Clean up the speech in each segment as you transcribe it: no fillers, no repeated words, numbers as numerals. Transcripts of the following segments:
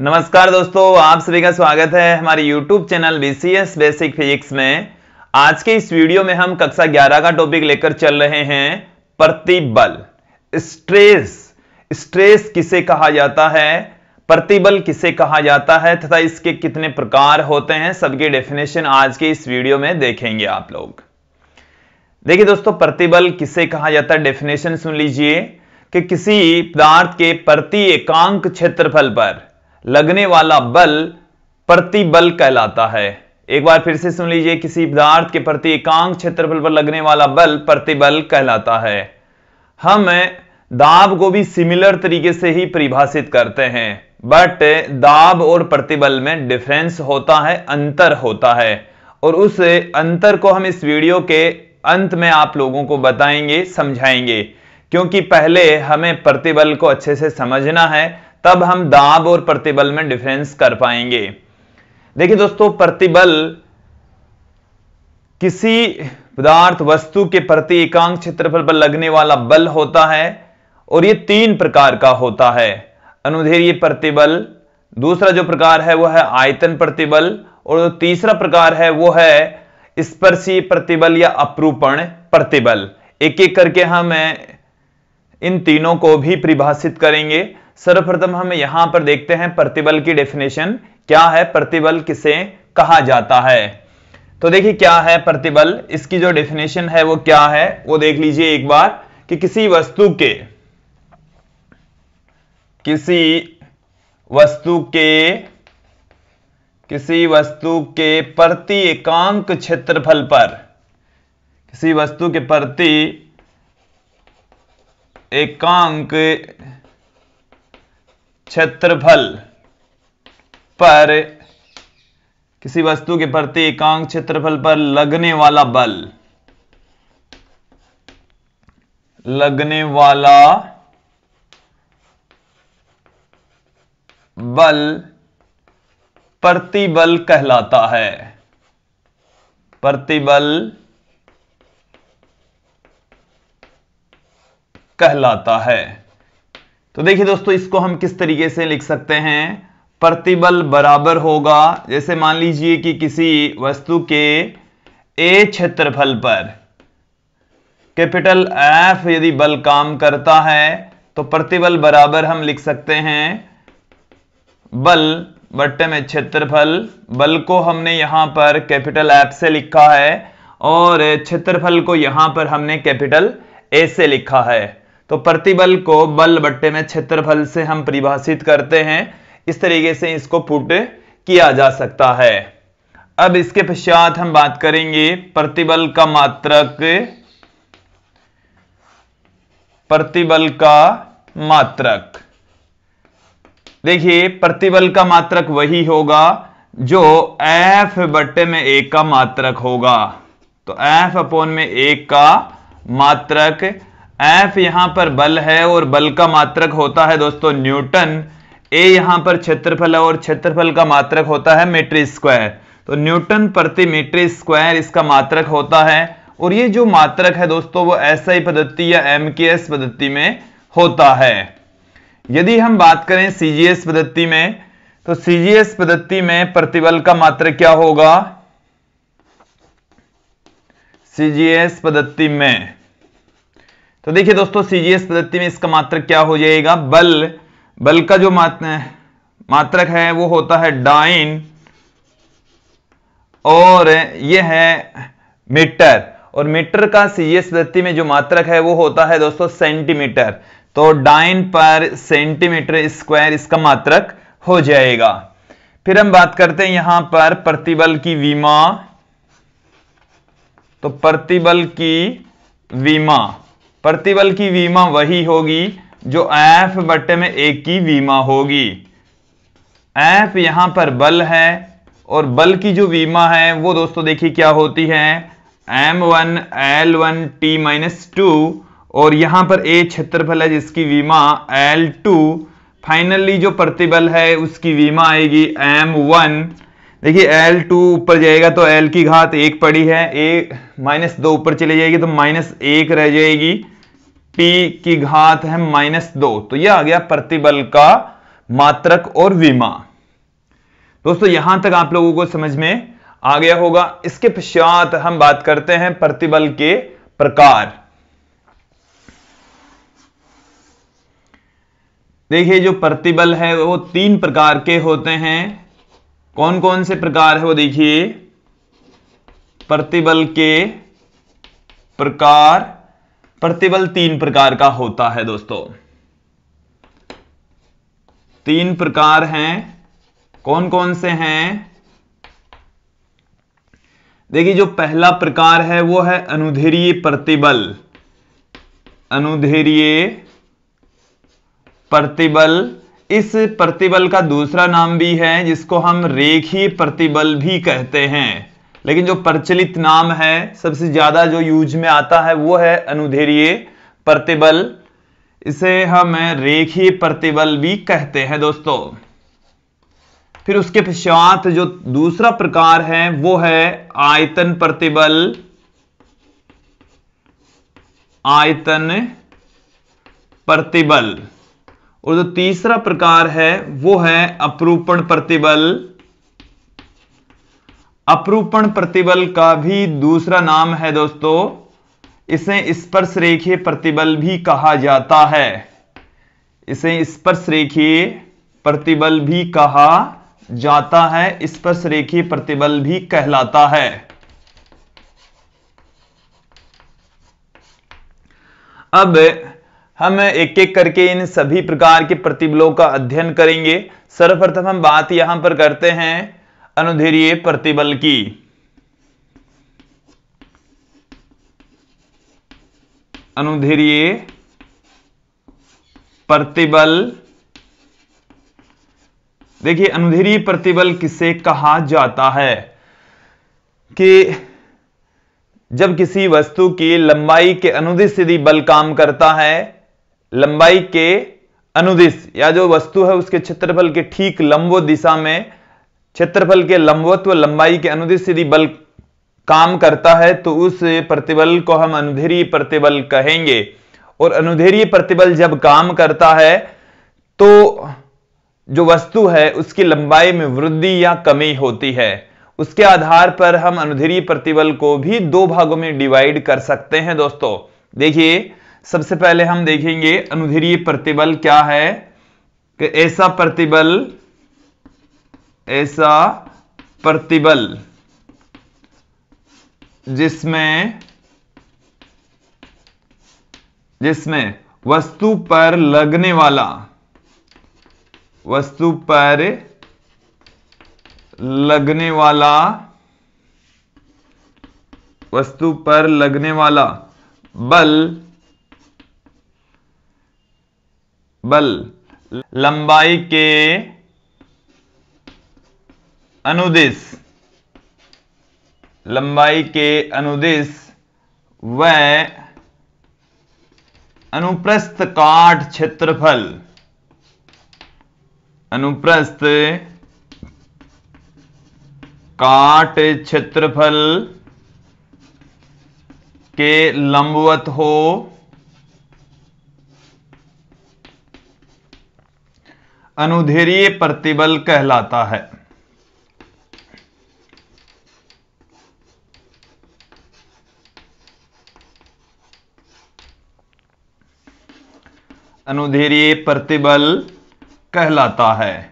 नमस्कार दोस्तों, आप सभी का स्वागत है हमारे YouTube channel BCS basic physics में। आज के इस वीडियो में हम कक्षा 11 का टॉपिक लेकर चल रहे हैं प्रतिबल। स्ट्रेस किसे कहा जाता है, प्रतिबल किसे कहा जाता है तथा इसके कितने प्रकार होते हैं, सबकी डेफिनेशन आज के इस वीडियो में देखेंगे आप लोग। देखिए दोस्तों, प्रतिबल किसे कहा जाता है, डेफिनेशन सुन लीजिए कि किसी पदार्थ के प्रति एकांक क्षेत्रफल पर लगने वाला बल प्रतिबल कहलाता है। एक बार फिर से सुन लीजिए, किसी पदार्थ के प्रति एकांक क्षेत्रफल पर लगने वाला बल प्रतिबल कहलाता है। हम दाब को भी सिमिलर तरीके से ही परिभाषित करते हैं, बट दाब और प्रतिबल में डिफरेंस होता है, अंतर होता है, और उस अंतर को हम इस वीडियो के अंत में आप लोगों को बताएंगे, समझाएंगे, क्योंकि पहले हमें प्रतिबल को अच्छे से समझना है, तब हम दाब और प्रतिबल में डिफरेंस कर पाएंगे। देखिए दोस्तों, प्रतिबल किसी पदार्थ वस्तु के प्रति एकांक क्षेत्रफल पर लगने वाला बल होता है, और यह 3 प्रकार का होता है। अनुदैर्ध्य प्रतिबल, दूसरा जो प्रकार है वो है आयतन प्रतिबल, और जो तीसरा प्रकार है वो है स्पर्शीय प्रतिबल या अपरूपण प्रतिबल। एक एक करके हम इन तीनों को भी परिभाषित करेंगे। सर्वप्रथम हम यहां पर देखते हैं प्रतिबल की डेफिनेशन क्या है, प्रतिबल किसे कहा जाता है। तो देखिए क्या है प्रतिबल, इसकी जो डेफिनेशन है वो क्या है वो देख लीजिए एक बार, कि किसी वस्तु के प्रति एकांक क्षेत्रफल पर, किसी वस्तु के प्रति एकांक क्षेत्रफल पर, किसी वस्तु के प्रति एकांक क्षेत्रफल पर लगने वाला बल प्रतिबल कहलाता है। प्रतिबल कहलाता है। तो देखिए दोस्तों, इसको हम किस तरीके से लिख सकते हैं। प्रतिबल बराबर होगा, जैसे मान लीजिए कि किसी वस्तु के ए क्षेत्रफल पर कैपिटल एफ यदि बल काम करता है, तो प्रतिबल बराबर हम लिख सकते हैं बल बट्टे में क्षेत्रफल। बल को हमने यहां पर कैपिटल एफ से लिखा है, और क्षेत्रफल को यहां पर हमने कैपिटल ए से लिखा है। तो प्रतिबल को बल बट्टे में क्षेत्रफल से हम परिभाषित करते हैं। इस तरीके से इसको पुट किया जा सकता है। अब इसके पश्चात हम बात करेंगे प्रतिबल का मात्रक। प्रतिबल का मात्रक, देखिए प्रतिबल का मात्रक वही होगा जो F बट्टे में 1 का मात्रक होगा। तो F अपॉन में 1 का मात्रक, F यहां पर बल है और बल का मात्रक होता है दोस्तों न्यूटन। A यहां पर क्षेत्रफल है और क्षेत्रफल का मात्रक होता है मीटर स्क्वायर। तो न्यूटन प्रति मीटर स्क्वायर इसका मात्रक होता है। और ये जो मात्रक है दोस्तों वो SI पद्धति या MKS पद्धति में होता है। यदि हम बात करें CGS पद्धति में, तो CGS पद्धति में प्रतिबल का मात्रक क्या होगा। CGS पद्धति में, तो देखिए दोस्तों CGS पद्धति में इसका मात्रक क्या हो जाएगा। बल का जो मात्रक है वो होता है डाइन, और यह है मीटर, और मीटर का CGS पद्धति में जो मात्रक है वो होता है दोस्तों सेंटीमीटर। तो डाइन पर सेंटीमीटर स्क्वायर इसका मात्रक हो जाएगा। फिर हम बात करते हैं यहां पर प्रतिबल की विमा। तो प्रतिबल की विमा वही होगी जो F बट्टे में 1 की विमा होगी। F यहां पर बल है, और बल की जो विमा है वो दोस्तों देखिए क्या होती है, M1 L1 T-2, और यहां पर A क्षेत्रफल है जिसकी विमा L2। फाइनली जो प्रतिबल है उसकी विमा आएगी M1। देखिए L2 ऊपर जाएगा तो L की घात 1 पड़ी है, -2 ऊपर चली जाएगी तो -1 रह जाएगी, T की घात है -2। तो यह आ गया प्रतिबल का मात्रक और विमा। दोस्तों यहां तक आप लोगों को समझ में आ गया होगा। इसके पश्चात हम बात करते हैं प्रतिबल के प्रकार। देखिए जो प्रतिबल है वो 3 प्रकार के होते हैं। कौन कौन से प्रकार है वो देखिए। प्रतिबल के प्रकार, प्रतिबल 3 प्रकार का होता है दोस्तों। 3 प्रकार हैं। कौन कौन से हैं? देखिए जो पहला प्रकार है वो है अनुदैर्ध्य प्रतिबल। अनुदैर्ध्य प्रतिबल, इस प्रतिबल का दूसरा नाम भी है जिसको हम रेखीय प्रतिबल भी कहते हैं, लेकिन जो प्रचलित नाम है सबसे ज्यादा जो यूज में आता है वो है अनुदैर्ध्य प्रतिबल। इसे हम रेखीय प्रतिबल भी कहते हैं दोस्तों। फिर उसके पश्चात जो दूसरा प्रकार है वो है आयतन प्रतिबल। आयतन प्रतिबल। और जो तीसरा प्रकार है वो है अपरूपण प्रतिबल। अपरूपण प्रतिबल का भी दूसरा नाम है दोस्तों, इसे स्पर्शरेखीय प्रतिबल भी कहा जाता है। इसे स्पर्शरेखीय प्रतिबल भी कहा जाता है, स्पर्शरेखीय प्रतिबल भी कहलाता है। अब हम एक एक करके इन सभी प्रकार के प्रतिबलों का अध्ययन करेंगे। सर्वप्रथम हम बात यहां पर करते हैं अनुदैर्ध्य प्रतिबल की। अनुदैर्ध्य प्रतिबल। देखिए अनुदैर्ध्य प्रतिबल किसे कहा जाता है कि जब किसी वस्तु की लंबाई के अनुदिश यदि बल काम करता है, लंबाई के अनुदिश या जो वस्तु है उसके क्षेत्रफल के ठीक लंबवत दिशा में, क्षेत्रफल के लंबवत व लंबाई के अनुदिश यदि बल काम करता है तो उस प्रतिबल को हम अनुदैर्ध्य प्रतिबल कहेंगे। और अनुदैर्ध्य प्रतिबल जब काम करता है तो जो वस्तु है उसकी लंबाई में वृद्धि या कमी होती है। उसके आधार पर हम अनुदैर्ध्य प्रतिबल को भी 2 भागों में डिवाइड कर सकते हैं दोस्तों। देखिए सबसे पहले हम देखेंगे अनुदैर्ध्य प्रतिबल क्या है कि ऐसा प्रतिबल जिसमें वस्तु पर लगने वाला बल लंबाई के अनुदिश व अनुप्रस्थ काट क्षेत्रफल के लंबवत हो, अनुदैर्ध्य प्रतिबल कहलाता है। अनुदैर्ध्य प्रतिबल कहलाता है।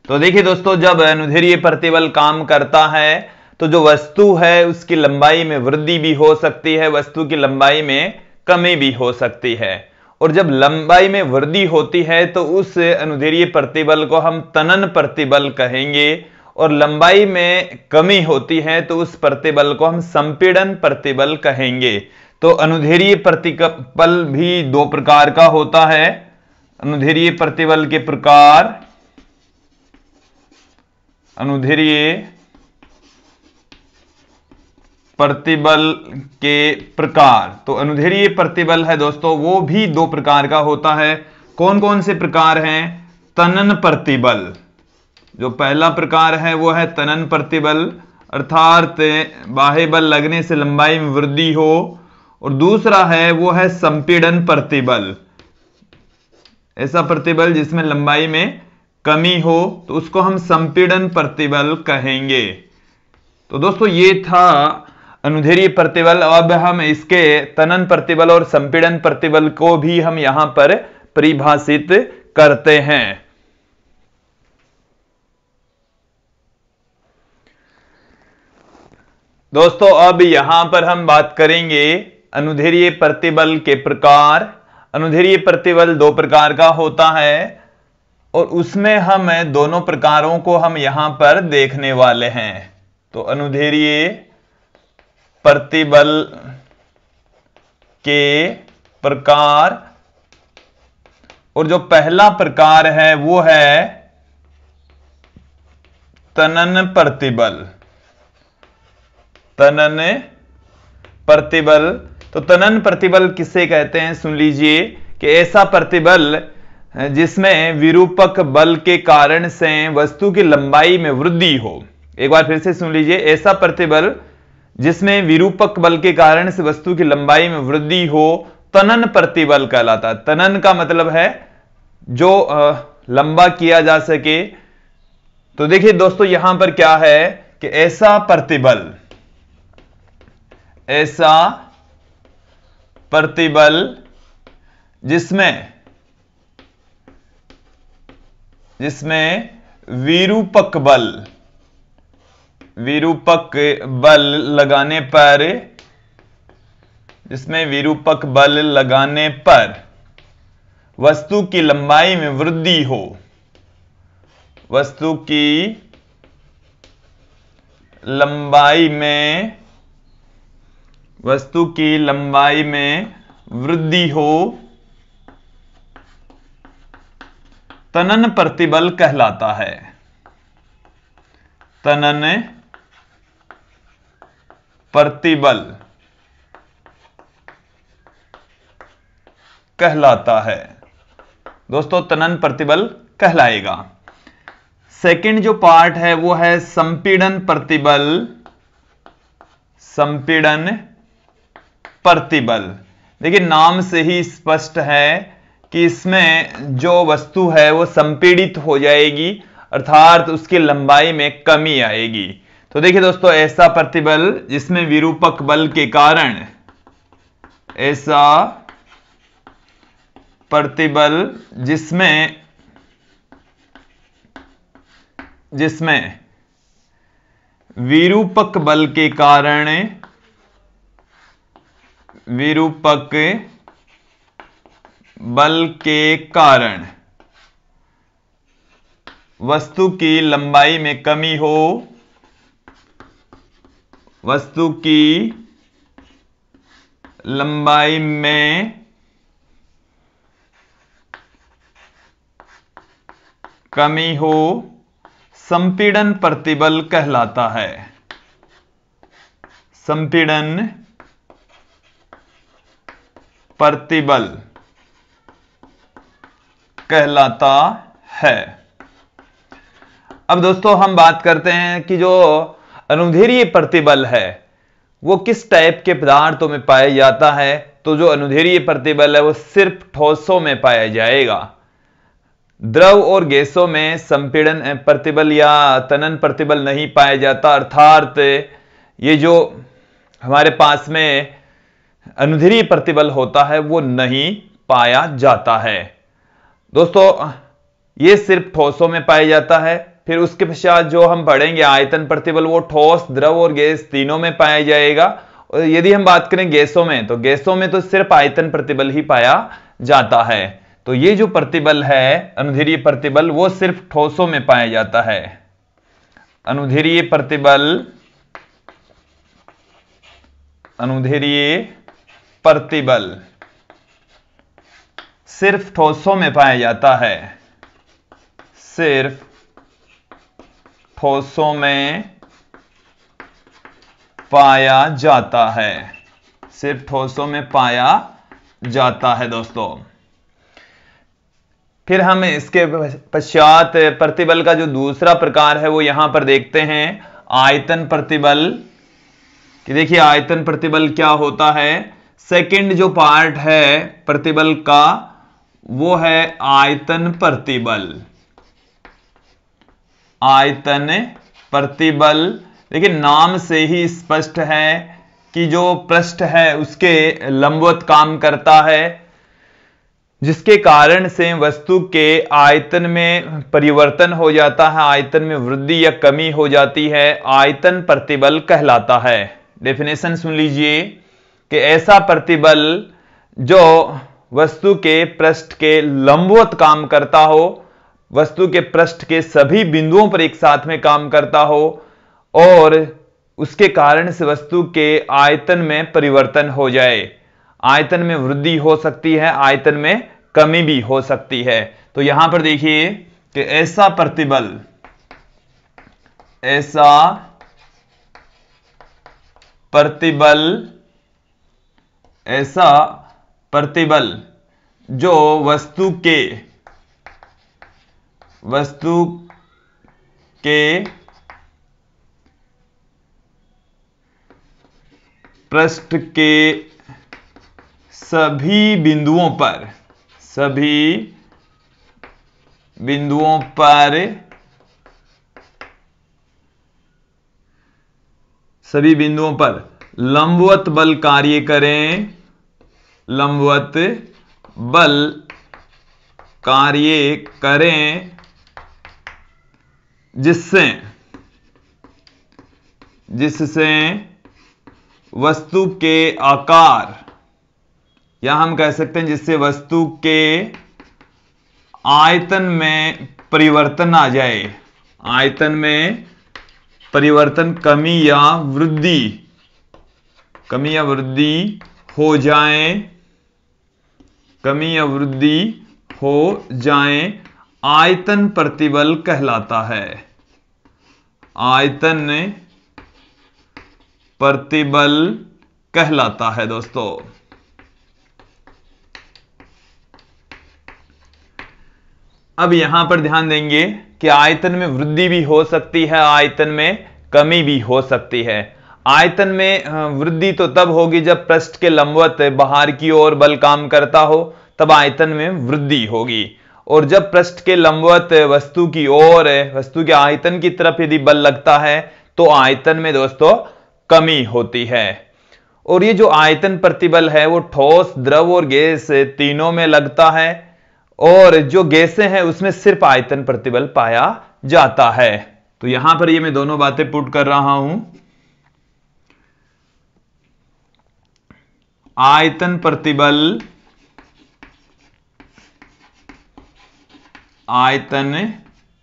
तो देखिए दोस्तों जब अनुदैर्ध्य प्रतिबल काम करता है तो जो वस्तु है उसकी लंबाई में वृद्धि भी हो सकती है, वस्तु की लंबाई में कमी भी हो सकती है। और जब लंबाई में वृद्धि होती है तो उस अनुदैर्ध्य प्रतिबल को हम तनन प्रतिबल कहेंगे, और लंबाई में कमी होती है तो उस प्रतिबल को हम संपीड़न प्रतिबल कहेंगे। तो अनुदैर्ध्य प्रतिबल भी 2 प्रकार का होता है। अनुदैर्ध्य प्रतिबल के प्रकार, अनुदैर्ध्य प्रतिबल के प्रकार। तो अनुदैर्ध्य प्रतिबल है दोस्तों वो भी 2 प्रकार का होता है। कौन कौन से प्रकार हैं? तनन प्रतिबल, जो पहला प्रकार है वो है तनन प्रतिबल, अर्थात बाह्य बल लगने से लंबाई में वृद्धि हो। और दूसरा है वो है संपीड़न प्रतिबल, ऐसा प्रतिबल जिसमें लंबाई में कमी हो तो उसको हम संपीड़न प्रतिबल कहेंगे। तो दोस्तों ये था अनुदैर्ध्य प्रतिबल। अब हम इसके तनन प्रतिबल और संपीड़न प्रतिबल को भी हम यहां पर परिभाषित करते हैं। दोस्तों अब यहां पर हम बात करेंगे अनुदैर्ध्य प्रतिबल के प्रकार। अनुदैर्ध्य प्रतिबल दो प्रकार का होता है और उसमें हम दोनों प्रकारों को हम यहां पर देखने वाले हैं। तो अनुदैर्ध्य प्रतिबल के प्रकार, और जो पहला प्रकार है वो है तनन प्रतिबल। तनन प्रतिबल, तो तनन प्रतिबल किसे कहते हैं सुन लीजिए कि ऐसा प्रतिबल जिसमें विरूपक बल के कारण से वस्तु की लंबाई में वृद्धि हो। एक बार फिर से सुन लीजिए, ऐसा प्रतिबल जिसमें विरूपक बल के कारण से वस्तु की लंबाई में वृद्धि हो तनन प्रतिबल कहलाता है। तनन का मतलब है जो लंबा किया जा सके। तो देखिए दोस्तों यहां पर क्या है कि ऐसा प्रतिबल जिसमें विरूपक बल लगाने पर वस्तु की लंबाई में वृद्धि हो। वस्तु की लंबाई में वृद्धि हो तनन प्रतिबल कहलाता है। तनन प्रतिबल कहलाता है। दोस्तों तनन प्रतिबल कहलाएगा। सेकंड जो पार्ट है वो है संपीड़न प्रतिबल। संपीड़न प्रतिबल, देखिए नाम से ही स्पष्ट है कि इसमें जो वस्तु है वो संपीड़ित हो जाएगी, अर्थात उसकी लंबाई में कमी आएगी। तो देखिए दोस्तों ऐसा प्रतिबल जिसमें विरूपक बल के कारण, ऐसा प्रतिबल जिसमें विरूपक बल के कारण वस्तु की लंबाई में कमी हो। वस्तु की लंबाई में कमी हो संपीड़न प्रतिबल कहलाता है। संपीड़न प्रतिबल कहलाता है। अब दोस्तों हम बात करते हैं कि जो अनुदैर्ध्य प्रतिबल है वो किस टाइप के पदार्थों में पाया जाता है। तो जो अनुदैर्ध्य प्रतिबल है वो सिर्फ ठोसों में पाया जाएगा। द्रव और गैसों में संपीड़न प्रतिबल या तनन प्रतिबल नहीं पाया जाता, अर्थात ये जो हमारे पास में अनुदैर्ध्य प्रतिबल होता है वो नहीं पाया जाता है। दोस्तों ये सिर्फ ठोसों में पाया जाता है। फिर उसके पश्चात जो हम पढ़ेंगे आयतन प्रतिबल, वो ठोस, द्रव और गैस तीनों में पाया जाएगा। और यदि हम बात करें गैसों में, तो गैसों में तो सिर्फ आयतन प्रतिबल ही पाया जाता है। तो ये जो प्रतिबल है अनुदैर्ध्य प्रतिबल वो सिर्फ ठोसों में पाया जाता है। अनुदैर्ध्य प्रतिबल सिर्फ ठोसों में पाया जाता है। सिर्फ ठोसों में पाया जाता है। सिर्फ ठोसों में पाया जाता है दोस्तों। फिर हम इसके पश्चात प्रतिबल का जो दूसरा प्रकार है वो यहां पर देखते हैं आयतन प्रतिबल। कि देखिए आयतन प्रतिबल क्या होता है। सेकंड जो पार्ट है प्रतिबल का वो है आयतन प्रतिबल। आयतन प्रतिबल। देखिए नाम से ही स्पष्ट है कि जो पृष्ठ है उसके लंबवत काम करता है, जिसके कारण से वस्तु के आयतन में परिवर्तन हो जाता है, आयतन में वृद्धि या कमी हो जाती है, आयतन प्रतिबल कहलाता है। डेफिनेशन सुन लीजिए कि ऐसा प्रतिबल जो वस्तु के पृष्ठ के लंबवत काम करता हो, वस्तु के पृष्ठ के सभी बिंदुओं पर एक साथ में काम करता हो और उसके कारण से वस्तु के आयतन में परिवर्तन हो जाए। आयतन में वृद्धि हो सकती है, आयतन में कमी भी हो सकती है। तो यहां पर देखिए कि ऐसा प्रतिबल जो वस्तु के पृष्ठ के सभी बिंदुओं पर लंबवत बल कार्य करें, जिससे वस्तु के आकार, या हम कह सकते हैं जिससे वस्तु के आयतन में परिवर्तन आ जाए, आयतन में परिवर्तन कमी या वृद्धि हो जाए, आयतन प्रतिबल कहलाता है। आयतन प्रतिबल कहलाता है दोस्तों। अब यहां पर ध्यान देंगे कि आयतन में वृद्धि भी हो सकती है, आयतन में कमी भी हो सकती है। आयतन में वृद्धि तो तब होगी जब पृष्ठ के लंबवत बाहर की ओर बल काम करता हो, तब आयतन में वृद्धि होगी। और जब पृष्ठ के लंबवत वस्तु की ओर, वस्तु के आयतन की तरफ यदि बल लगता है तो आयतन में दोस्तों कमी होती है। और ये जो आयतन प्रतिबल है वो ठोस, द्रव और गैस तीनों में लगता है, और जो गैसें हैं उसमें सिर्फ आयतन प्रतिबल पाया जाता है। तो यहां पर ये मैं दोनों बातें पुट कर रहा हूं। आयतन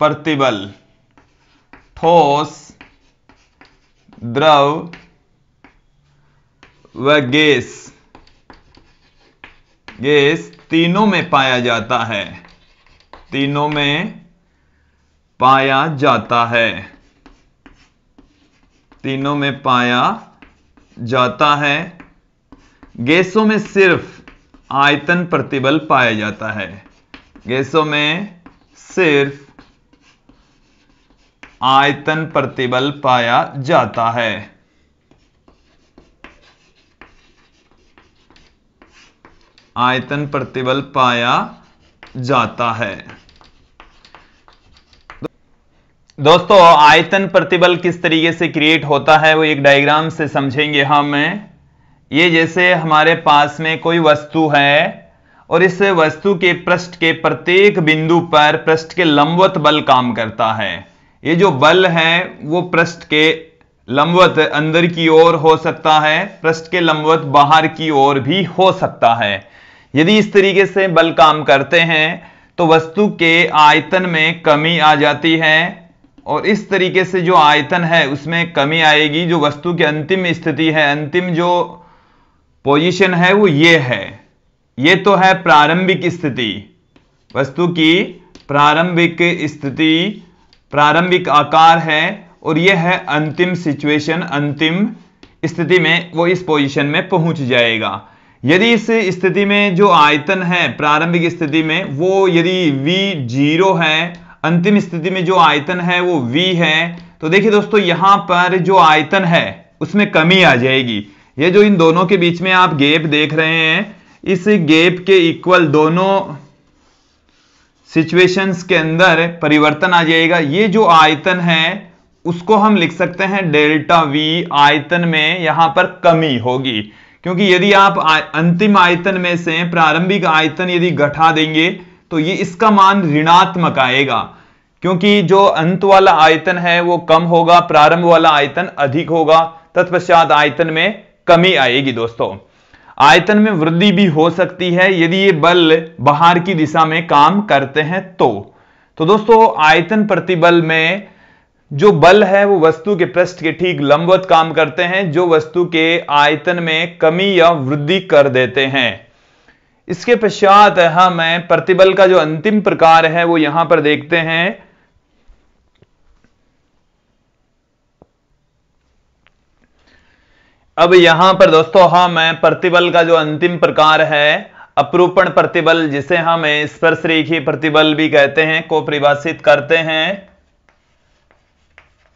प्रतिबल ठोस, द्रव व गैस तीनों में पाया जाता है, गैसों में सिर्फ आयतन प्रतिबल पाया जाता है, गैसों में सिर्फ आयतन प्रतिबल पाया जाता है। आयतन प्रतिबल पाया जाता है। दोस्तों आयतन प्रतिबल किस तरीके से क्रिएट होता है वो एक डायग्राम से समझेंगे हम। ये जैसे हमारे पास में कोई वस्तु है और इस वस्तु के पृष्ठ के प्रत्येक बिंदु पर पृष्ठ के लंबवत बल काम करता है। ये जो बल है वो पृष्ठ के लंबवत अंदर की ओर हो सकता है, पृष्ठ के लंबवत बाहर की ओर भी हो सकता है। यदि इस तरीके से बल काम करते हैं तो वस्तु के आयतन में कमी आ जाती है, और इस तरीके से जो आयतन है उसमें कमी आएगी। जो वस्तु की अंतिम स्थिति है, अंतिम जो पोजीशन है वो ये है। ये तो है प्रारंभिक स्थिति, वस्तु की प्रारंभिक स्थिति, प्रारंभिक आकार है, और यह है अंतिम सिचुएशन, अंतिम स्थिति में वो इस पोजीशन में पहुंच जाएगा। यदि इस स्थिति में जो आयतन है प्रारंभिक स्थिति में वो यदि v0 है, अंतिम स्थिति में जो आयतन है वो v है, तो देखिए दोस्तों यहां पर जो आयतन है उसमें कमी आ जाएगी। ये जो इन दोनों के बीच में आप गैप देख रहे हैं, इस गैप के इक्वल दोनों सिचुएशंस के अंदर परिवर्तन आ जाएगा। ये जो आयतन है उसको हम लिख सकते हैं डेल्टा वी, आयतन में यहां पर कमी होगी, क्योंकि यदि आप अंतिम आयतन में से प्रारंभिक आयतन यदि घटा देंगे तो ये इसका मान ऋणात्मक आएगा, क्योंकि जो अंत वाला आयतन है वो कम होगा, प्रारंभ वाला आयतन अधिक होगा, तत्पश्चात आयतन में कमी आएगी। दोस्तों आयतन में वृद्धि भी हो सकती है यदि ये बल बाहर की दिशा में काम करते हैं तो दोस्तों आयतन प्रतिबल में जो बल है वो वस्तु के पृष्ठ के ठीक लंबवत काम करते हैं, जो वस्तु के आयतन में कमी या वृद्धि कर देते हैं। इसके पश्चात हम प्रतिबल का जो अंतिम प्रकार है वो यहां पर देखते हैं। अब यहां पर दोस्तों हम प्रतिबल का जो अंतिम प्रकार है अपरूपण प्रतिबल, जिसे हम स्पर्शरेखीय प्रतिबल भी कहते हैं, को परिभाषित करते हैं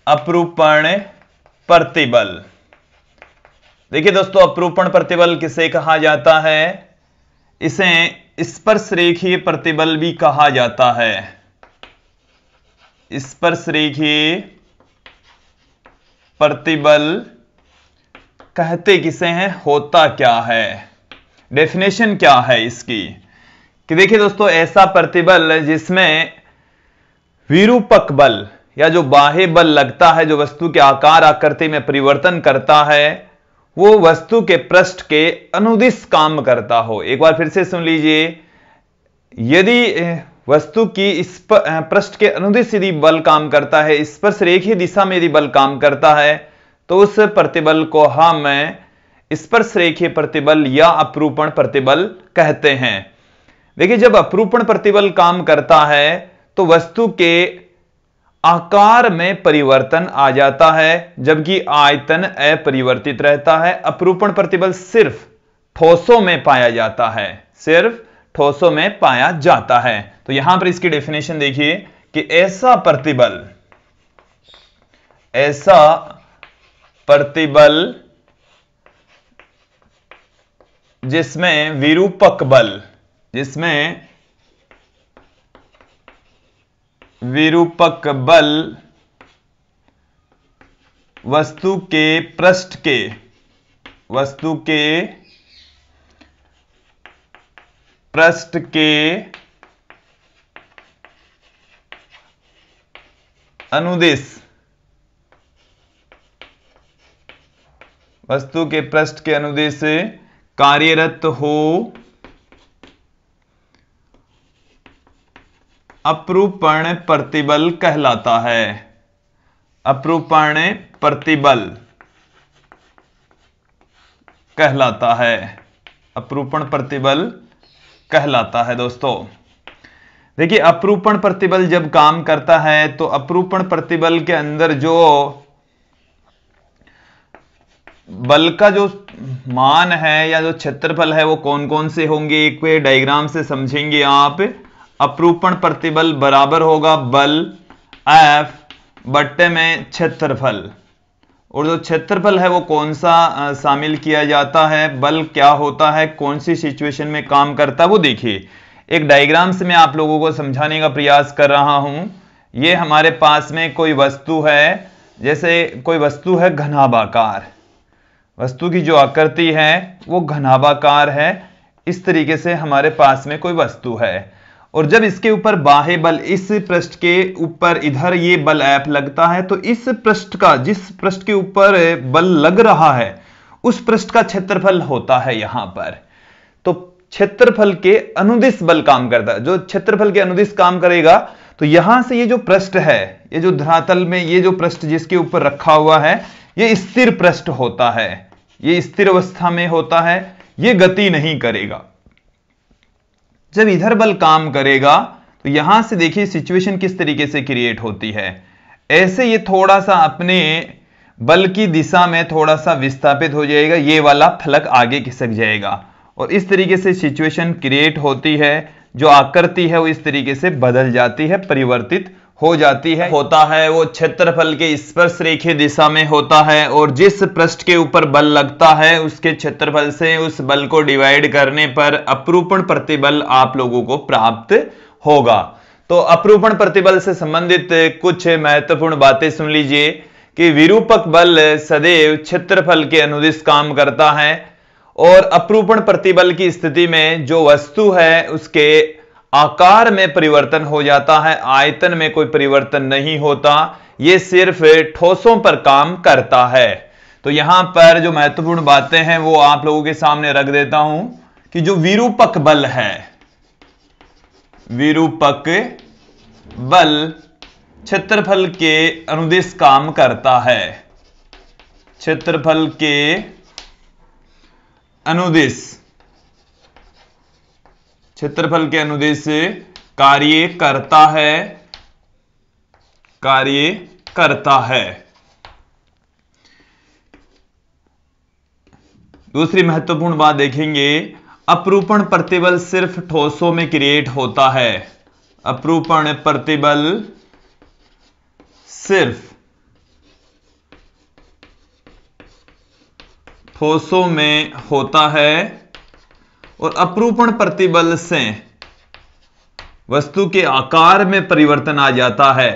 अपरूपण प्रतिबल। देखिए दोस्तों अपरूपण प्रतिबल किसे कहा जाता है? इसे स्पर्शरेखीय प्रतिबल भी कहा जाता है। स्पर्शरेखीय प्रतिबल कहते किसे हैं, होता क्या है, डेफिनेशन क्या है इसकी? कि देखिए दोस्तों ऐसा प्रतिबल जिसमें विरूपक बल या जो बाह्य बल लगता है, जो वस्तु के आकार आकृति में परिवर्तन करता है, वो वस्तु के पृष्ठ के अनुदिश काम करता हो। एक बार फिर से सुन लीजिए, यदि वस्तु की इस पृष्ठ के अनुदिश यदि बल काम करता है, स्पर्शरेखीय दिशा में यदि बल काम करता है, तो उस प्रतिबल को हम स्पर्शरेखीय प्रतिबल या अपरूपण प्रतिबल कहते हैं। देखिए जब अपरूपण प्रतिबल काम करता है तो वस्तु के आकार में परिवर्तन आ जाता है, जबकि आयतन अपरिवर्तित रहता है। अपरूपण प्रतिबल सिर्फ ठोसों में पाया जाता है, सिर्फ ठोसों में पाया जाता है। तो यहां पर इसकी डेफिनेशन देखिए कि ऐसा प्रतिबल जिसमें विरूपक बल वस्तु के पृष्ठ के अनुदिश, वस्तु के पृष्ठ के अनुदिश कार्यरत हो, अपरूपण प्रतिबल कहलाता है। अपरूपण प्रतिबल कहलाता है, अपरूपण प्रतिबल कहलाता है। दोस्तों देखिए अपरूपण प्रतिबल जब काम करता है तो अपरूपण प्रतिबल के अंदर जो बल का जो मान है या जो क्षेत्रफल है वो कौन कौन से होंगे, एक डायग्राम से समझेंगे आप। अपरूपण प्रतिबल बराबर होगा बल F बट्टे में क्षेत्रफल, और जो क्षेत्रफल है वो कौन सा शामिल किया जाता है, बल क्या होता है, कौन सी सिचुएशन में काम करता है, वो देखिए एक डायग्राम से मैं आप लोगों को समझाने का प्रयास कर रहा हूं। ये हमारे पास में कोई वस्तु है, जैसे कोई वस्तु है घनाभाकार, वस्तु की जो आकृति है वो घनाभाकार है। इस तरीके से हमारे पास में कोई वस्तु है, और जब इसके ऊपर बाह्य बल इस पृष्ठ के ऊपर इधर ये बल F लगता है, तो इस पृष्ठ का, जिस पृष्ठ के ऊपर बल लग रहा है उस पृष्ठ का क्षेत्रफल होता है यहां पर। तो क्षेत्रफल के अनुदिश बल काम करता है। जो क्षेत्रफल के अनुदिश काम करेगा तो यहां से ये जो पृष्ठ है, ये जो धरातल में ये जो पृष्ठ जिसके ऊपर रखा हुआ है, ये स्थिर पृष्ठ होता है, ये स्थिर अवस्था में होता है, ये गति नहीं करेगा। जब इधर बल काम करेगा तो यहां से देखिए सिचुएशन किस तरीके से क्रिएट होती है। ऐसे ये थोड़ा सा अपने बल की दिशा में थोड़ा सा विस्थापित हो जाएगा, ये वाला फलक आगे खिसक जाएगा, और इस तरीके से सिचुएशन क्रिएट होती है। जो आकृति है वो इस तरीके से बदल जाती है, परिवर्तित हो जाती है। होता है वो क्षेत्रफल के स्पर्शरेखीय दिशा में होता है, और जिस पृष्ठ के ऊपर बल लगता है उसके क्षेत्रफल से उस बल को डिवाइड करने पर अपरूपण प्रतिबल आप लोगों को प्राप्त होगा। तो अपरूपण प्रतिबल से संबंधित कुछ महत्वपूर्ण बातें सुन लीजिए कि विरूपक बल सदैव क्षेत्रफल के अनुदिश काम करता है और अपरूपण प्रतिबल की स्थिति में जो वस्तु है उसके आकार में परिवर्तन हो जाता है, आयतन में कोई परिवर्तन नहीं होता। यह सिर्फ ठोसों पर काम करता है। तो यहां पर जो महत्वपूर्ण बातें हैं वो आप लोगों के सामने रख देता हूं कि जो विरूपक बल है, विरूपक बल क्षेत्रफल के अनुदिश काम करता है, क्षेत्रफल के अनुदिश, क्षेत्रफल के अनुदिश कार्य करता है, कार्य करता है। दूसरी महत्वपूर्ण बात देखेंगे, अपरूपण प्रतिबल सिर्फ ठोसों में क्रिएट होता है। अपरूपण प्रतिबल सिर्फ ठोसों में होता है और अपरूपण प्रतिबल से वस्तु के आकार में परिवर्तन आ जाता है।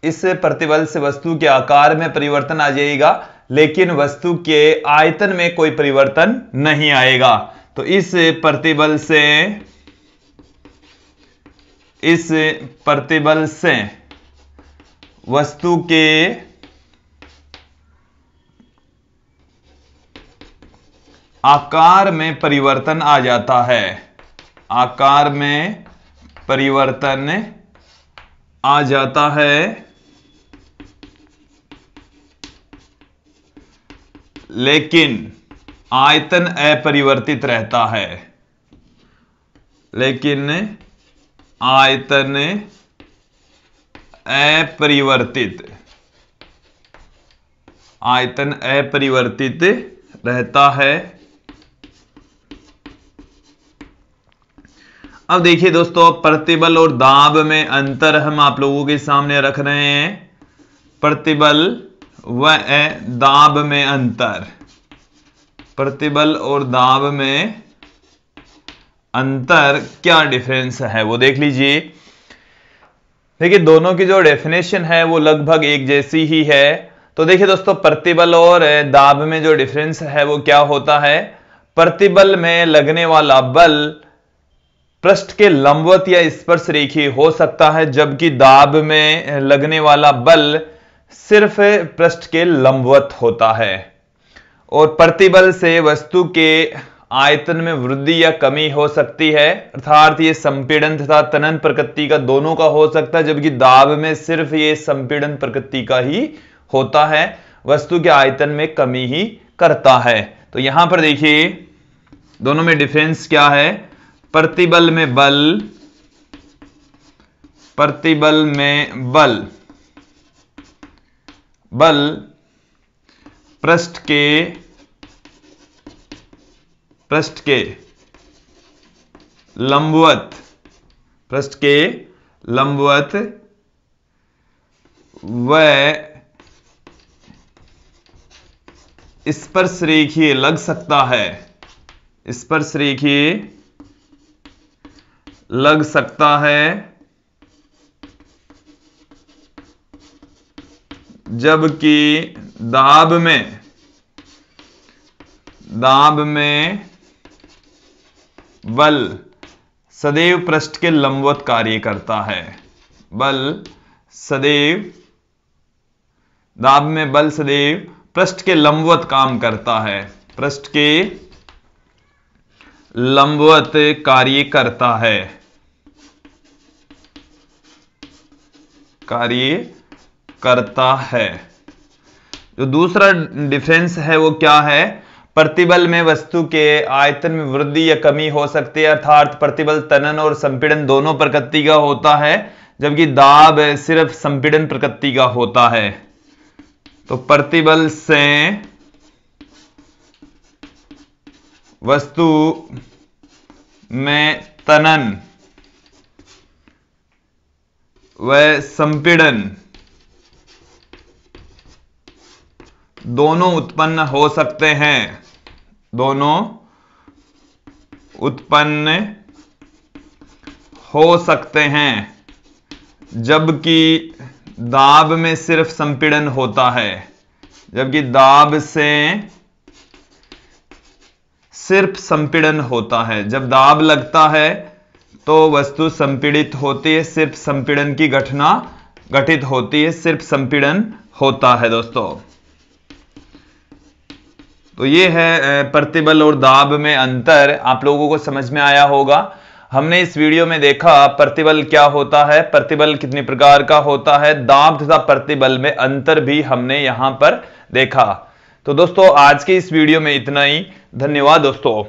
इस प्रतिबल से वस्तु के आकार में परिवर्तन आ जाएगा, लेकिन वस्तु के आयतन में कोई परिवर्तन नहीं आएगा। तो इस प्रतिबल से वस्तु के आकार में परिवर्तन आ जाता है, आकार में परिवर्तन आ जाता है, लेकिन आयतन अपरिवर्तित रहता है, लेकिन आयतन अपरिवर्तित, आयतन अपरिवर्तित रहता है। अब देखिए दोस्तों, प्रतिबल और दाब में अंतर हम आप लोगों के सामने रख रहे हैं। प्रतिबल व दाब में अंतर, प्रतिबल और दाब में अंतर, क्या डिफरेंस है वो देख लीजिए। देखिए दोनों की जो डेफिनेशन है वो लगभग एक जैसी ही है। तो देखिए दोस्तों, प्रतिबल और दाब में जो डिफरेंस है वो क्या होता है। प्रतिबल में लगने वाला बल पृष्ठ के लंबवत या स्पर्श रेखीय हो सकता है, जबकि दाब में लगने वाला बल सिर्फ पृष्ठ के लंबवत होता है। और प्रतिबल से वस्तु के आयतन में वृद्धि या कमी हो सकती है, अर्थात ये संपीड़न तथा तनन प्रकृति का दोनों का हो सकता है, जबकि दाब में सिर्फ ये संपीड़न प्रकृति का ही होता है, वस्तु के आयतन में कमी ही करता है। तो यहां पर देखिए दोनों में डिफरेंस क्या है। प्रतिबल में बल, प्रतिबल में बल, बल पृष्ठ के लंबवत, पृष्ठ के लंबवत व स्पर्श रेखीय लग सकता है, स्पर्श रेखीय लग सकता है, जबकि दाब में बल सदैव पृष्ठ के लंबवत कार्य करता है। बल सदैव, दाब में बल सदैव पृष्ठ के लंबवत काम करता है, पृष्ठ के लंबवत कार्य करता है, कार्य करता है। जो दूसरा डिफरेंस है वो क्या है। प्रतिबल में वस्तु के आयतन में वृद्धि या कमी हो सकती है, अर्थात प्रतिबल तनन और संपीड़न दोनों प्रकृति का होता है, जबकि दाब सिर्फ संपीड़न प्रकृति का होता है। तो प्रतिबल से वस्तु में तनन व संपीड़न दोनों उत्पन्न हो सकते हैं, दोनों उत्पन्न हो सकते हैं, जबकि दाब में सिर्फ संपीड़न होता है, जबकि दाब से सिर्फ संपीड़न होता है। जब दाब लगता है तो वस्तु संपीड़ित होती है, सिर्फ संपीड़न की घटना घटित होती है, सिर्फ संपीड़न होता है दोस्तों। तो ये है प्रतिबल और दाब में अंतर, आप लोगों को समझ में आया होगा। हमने इस वीडियो में देखा प्रतिबल क्या होता है, प्रतिबल कितनी प्रकार का होता है, दाब तथा प्रतिबल में अंतर भी हमने यहां पर देखा। तो दोस्तों आज के इस वीडियो में इतना ही। धन्यवाद दोस्तों।